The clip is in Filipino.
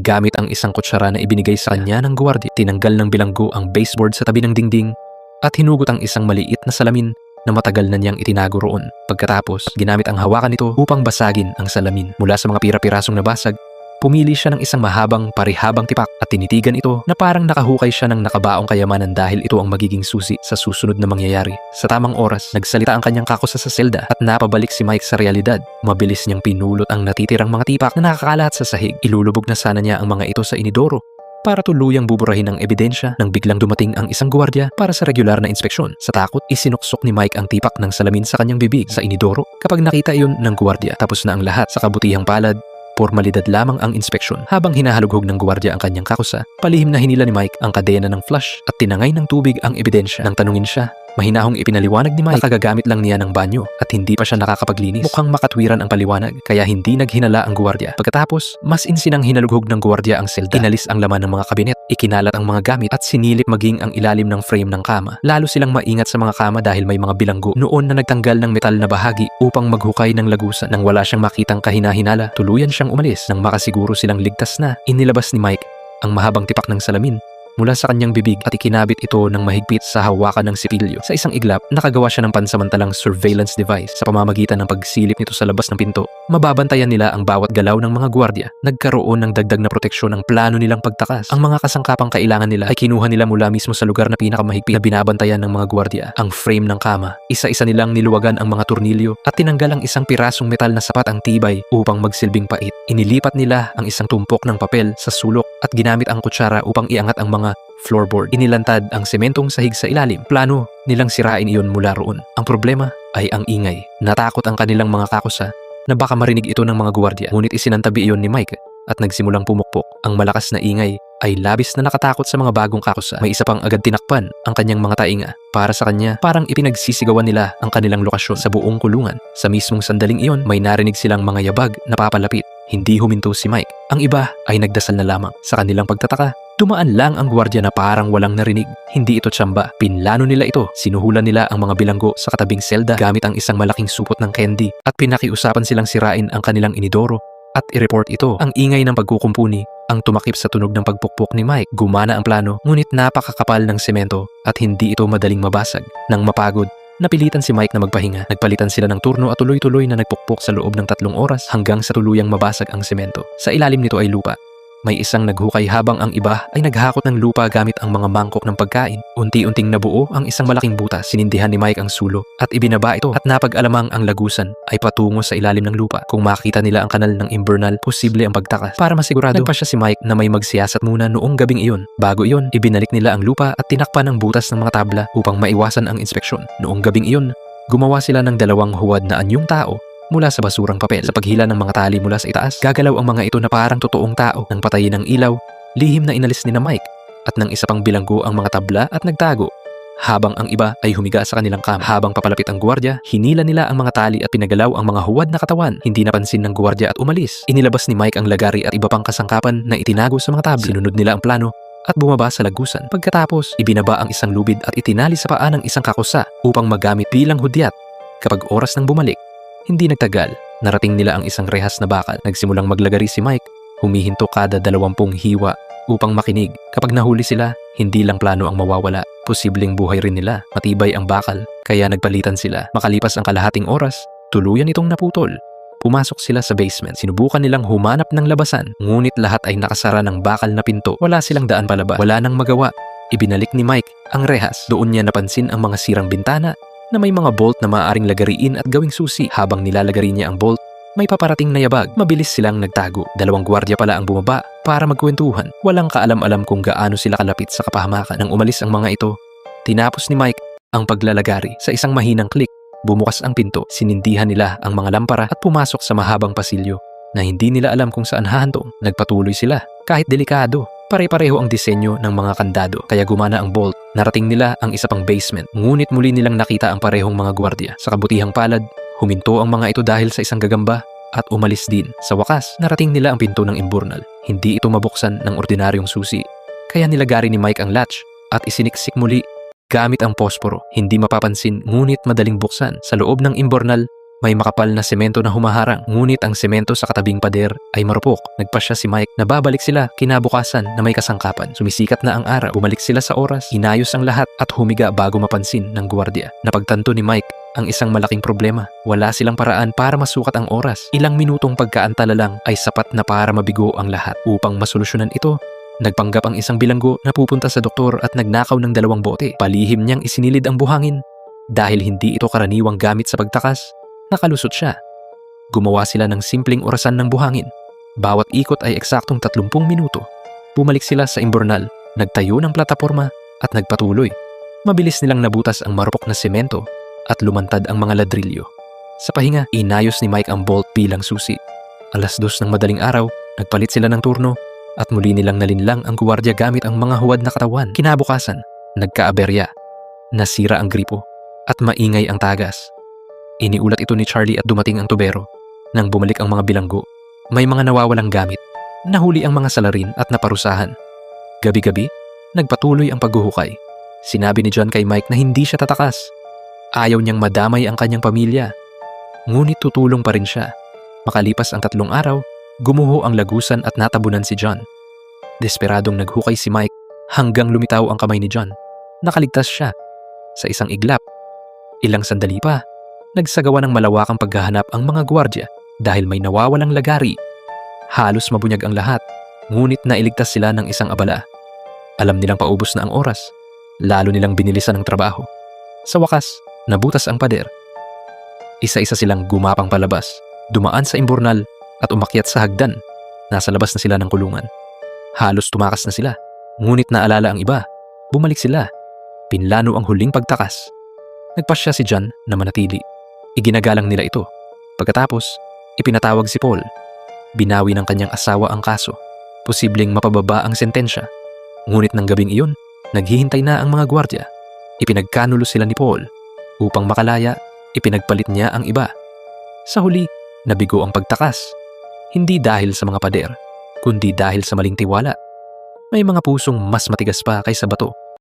gamit ang isang kutsara na ibinigay sa kanya ng gwardiya. Tinanggal ng bilanggo ang baseboard sa tabi ng dingding at hinugot ang isang maliit na salamin na matagal na niyang itinago roon. Pagkatapos, ginamit ang hawakan nito upang basagin ang salamin. Mula sa mga pira-pirasong nabasag, pumili siya ng isang mahabang parihabang tipak at tinitigan ito na parang nakahukay siya ng nakabaong kayamanan dahil ito ang magiging susi sa susunod na mangyayari. Sa tamang oras, nagsalita ang kanyang kakusa sa selda at napabalik si Mike sa realidad. Mabilis niyang pinulot ang natitirang mga tipak na nakakalat sa sahig. Ilulubog na sana niya ang mga ito sa inidoro para tuluyang buburahin ang ebidensya nang biglang dumating ang isang gwardiya para sa regular na inspeksyon. Sa takot, isinuksok ni Mike ang tipak ng salamin sa kanyang bibig sa inidoro. Kapag nakita iyon ng gwardiya, tapos na ang lahat. Sa kabutihang palad, pormalidad lamang ang inspeksyon. Habang hinahalughog ng gwardiya ang kanyang kakusa, palihim na hinila ni Mike ang kadena ng flush at tinangay ng tubig ang ebidensya. Nang tanungin siya, mahinahong ipinaliwanag ni Mike na kagagamit lang niya ng banyo at hindi pa siya nakakapaglinis. Mukhang makatwiran ang paliwanag, kaya hindi naghinala ang gwardiya. Pagkatapos, mas insinang hinalughog ng gwardiya ang selda. Inalis ang laman ng mga kabinet, ikinalat ang mga gamit at sinilip maging ang ilalim ng frame ng kama. Lalo silang maingat sa mga kama dahil may mga bilanggo noon na nagtanggal ng metal na bahagi upang maghukay ng lagusan. Nang wala siyang makitang kahina-hinala, tuluyan siyang umalis. Nang makasiguro silang ligtas na, inilabas ni Mike ang mahabang tipak ng salamin mula sa kanyang bibig at ikinabit ito ng mahigpit sa hawakan ng sipilyo. Sa isang iglap, nakagawa siya ng pansamantalang surveillance device. Sa pamamagitan ng pagsilip nito sa labas ng pinto, mababantayan nila ang bawat galaw ng mga gwardiya. Nagkaroon ng dagdag na proteksyon ang plano nilang pagtakas. Ang mga kasangkapang kailangan nila ay kinuha nila mula mismo sa lugar na pinakamahigpit na binabantayan ng mga gwardiya. Ang frame ng kama, isa-isa nilang niluwagan ang mga tornilyo at tinanggal ang isang pirasong metal na sapat ang tibay upang magsilbing pait. Inilipat nila ang isang tumpok ng papel sa sulok at ginamit ang kutsara upang iangat ang mga floorboard. Inilantad ang sementong sahig sa ilalim. Plano nilang sirain iyon mula roon. Ang problema ay ang ingay. Natakot ang kanilang mga kakusa na baka marinig ito ng mga gwardiya. Ngunit isinantabi iyon ni Mike at nagsimulang pumukpok. Ang malakas na ingay ay labis na nakatakot sa mga bagong kakusa. May isa pang agad tinakpan ang kanyang mga tainga. Para sa kanya, parang ipinagsisigawan nila ang kanilang lokasyon sa buong kulungan. Sa mismong sandaling iyon, may narinig silang mga yabag na papalapit. Hindi huminto si Mike. Ang iba ay nagdasal na lamang. Sa kanilang pagtataka, dumaan lang ang gwardiya na parang walang narinig. Hindi ito tsamba. Pinlano nila ito. Sinuhulan nila ang mga bilanggo sa katabing selda gamit ang isang malaking supot ng candy at pinakiusapan silang sirain ang kanilang inidoro at i-report ito. Ang ingay ng pagkukumpuni ang tumakip sa tunog ng pagpukpok ni Mike. Gumana ang plano, ngunit napakakapal ng semento at hindi ito madaling mabasag. Nang mapagod, napilitan si Mike na magpahinga. Nagpalitan sila ng turno at tuloy-tuloy na nagpukpok sa loob ng 3 oras hanggang sa tuluyang mabasag ang semento. Sa ilalim nito ay lupa. May isang naghukay habang ang iba ay naghakot ng lupa gamit ang mga mangkok ng pagkain. Unti-unting nabuo ang isang malaking butas. Sinindihan ni Mike ang sulo at ibinaba ito at napag-alamang ang lagusan ay patungo sa ilalim ng lupa. Kung makita nila ang kanal ng Invernal, posible ang pagtakas. Para masigurado, nagpasya si Mike na may magsiyasat muna noong gabing iyon. Bago iyon, ibinalik nila ang lupa at tinakpan ang butas ng mga tabla upang maiwasan ang inspeksyon. Noong gabing iyon, gumawa sila ng 2 huwad na anyong tao mula sa basurang papel. Sa paghila ng mga tali mula sa itaas, gagalaw ang mga ito na parang totoong tao. Nang patayin ng ilaw, lihim na inalis ni na Mike at ng isa pang bilanggo ang mga tabla at nagtago. Habang ang iba ay humiga sa kanilang kama. Habang papalapit ang gwardiya, hinila nila ang mga tali at pinagalaw ang mga huwad na katawan. Hindi napansin ng gwardiya at umalis. Inilabas ni Mike ang lagari at iba pang kasangkapan na itinago sa mga tabla. Sinunod nila ang plano at bumaba sa lagusan. Pagkatapos, ibinaba ang isang lubid at itinali sa paa ng isang kakusa upang magamit bilang hudyat. Kapag oras nang bumalik, hindi nagtagal, narating nila ang isang rehas na bakal. Nagsimulang maglagari si Mike, humihinto kada 20 hiwa upang makinig. Kapag nahuli sila, hindi lang plano ang mawawala, posibleng buhay rin nila. Matibay ang bakal, kaya nagpalitan sila. Makalipas ang kalahating oras, tuluyan itong naputol. Pumasok sila sa basement. Sinubukan nilang humanap ng labasan, ngunit lahat ay nakasara ng bakal na pinto. Wala silang daan palabas. Wala nang magawa. Ibinalik ni Mike ang rehas. Doon niya napansin ang mga sirang bintana na may mga bolt na maaaring lagariin at gawing susi. Habang nilalagari niya ang bolt, may paparating na yabag. Mabilis silang nagtago. 2 gwardiya pala ang bumaba para magkwentuhan. Walang kaalam-alam kung gaano sila kalapit sa kapahamakan. Nang umalis ang mga ito, tinapos ni Mike ang paglalagari. Sa isang mahinang click, bumukas ang pinto. Sinindihan nila ang mga lampara at pumasok sa mahabang pasilyo na hindi nila alam kung saan hahantong. Nagpatuloy sila. Kahit delikado, pare-pareho ang disenyo ng mga kandado, kaya gumana ang bolt. Narating nila ang isa pang basement, ngunit muli nilang nakita ang parehong mga gwardiya. Sa kabutihang palad, huminto ang mga ito dahil sa isang gagamba at umalis din. Sa wakas, narating nila ang pinto ng Invernal. Hindi ito mabuksan ng ordinaryong susi, kaya nilagari ni Mike ang latch at isiniksik muli gamit ang posporo. Hindi mapapansin ngunit madaling buksan. Sa loob ng Invernal, May makapal na semento na humaharang, ngunit ang semento sa katabing pader ay marupok. Nagpasya si Mike na babalik sila kinabukasan na may kasangkapan. Sumisikat na ang araw, bumalik sila sa oras, inayos ang lahat at humiga bago mapansin ng gwardiya. Napagtanto ni Mike ang isang malaking problema. Wala silang paraan para masukat ang oras. Ilang minutong pagkaantala lang ay sapat na para mabigo ang lahat. Upang masolusyonan ito, nagpanggap ang isang bilanggo na pupunta sa doktor at nagnakaw ng 2 bote. Palihim niyang isinilid ang buhangin. Dahil hindi ito karaniwang gamit sa pagtakas, nakalusot siya. Gumawa sila ng simpleng orasan ng buhangin. Bawat ikot ay eksaktong 30 minuto. Bumalik sila sa imburnal, nagtayo ng plataporma at nagpatuloy. Mabilis nilang nabutas ang marupok na semento at lumantad ang mga ladrilyo. Sa pahinga, inayos ni Mike ang bolt bilang susi. 2:00 ng madaling araw, nagpalit sila ng turno at muli nilang nalinlang ang gwardiya gamit ang mga huwad na katawan. Kinabukasan, nagkaaberya. Nasira ang gripo at maingay ang tagas. Iniulat ito ni Charlie at dumating ang tubero. Nang bumalik ang mga bilanggo, may mga nawawalang gamit. Nahuli ang mga salarin at naparusahan. Gabi-gabi, nagpatuloy ang paghuhukay. Sinabi ni John kay Mike na hindi siya tatakas. Ayaw niyang madamay ang kanyang pamilya. Ngunit tutulong pa rin siya. Makalipas ang 3 araw, gumuho ang lagusan at natabunan si John. Desperadong naghukay si Mike hanggang lumitaw ang kamay ni John. Nakaligtas siya. Sa isang iglap, ilang sandali pa, nagsagawa ng malawakang paghahanap ang mga gwardya dahil may nawawalang lagari. Halos mabunyag ang lahat, ngunit nailigtas sila ng isang abala. Alam nilang paubos na ang oras, lalo nilang binilisan ang trabaho. Sa wakas, nabutas ang pader. Isa-isa silang gumapang palabas, dumaan sa imburnal at umakyat sa hagdan. Nasa labas na sila ng kulungan. Halos tumakas na sila, ngunit naalala ang iba. Bumalik sila. Pinlano ang huling pagtakas. Nagpasya si John na manatili. Iginagalang nila ito. Pagkatapos, ipinatawag si Paul. Binawi ng kanyang asawa ang kaso. Posibleng mapababa ang sentensya. Ngunit ng gabing iyon, naghihintay na ang mga gwardya. Ipinagkanulo sila ni Paul. Upang makalaya, ipinagpalit niya ang iba. Sa huli, nabigo ang pagtakas. Hindi dahil sa mga pader, kundi dahil sa maling tiwala. May mga pusong mas matigas pa kaysa bato.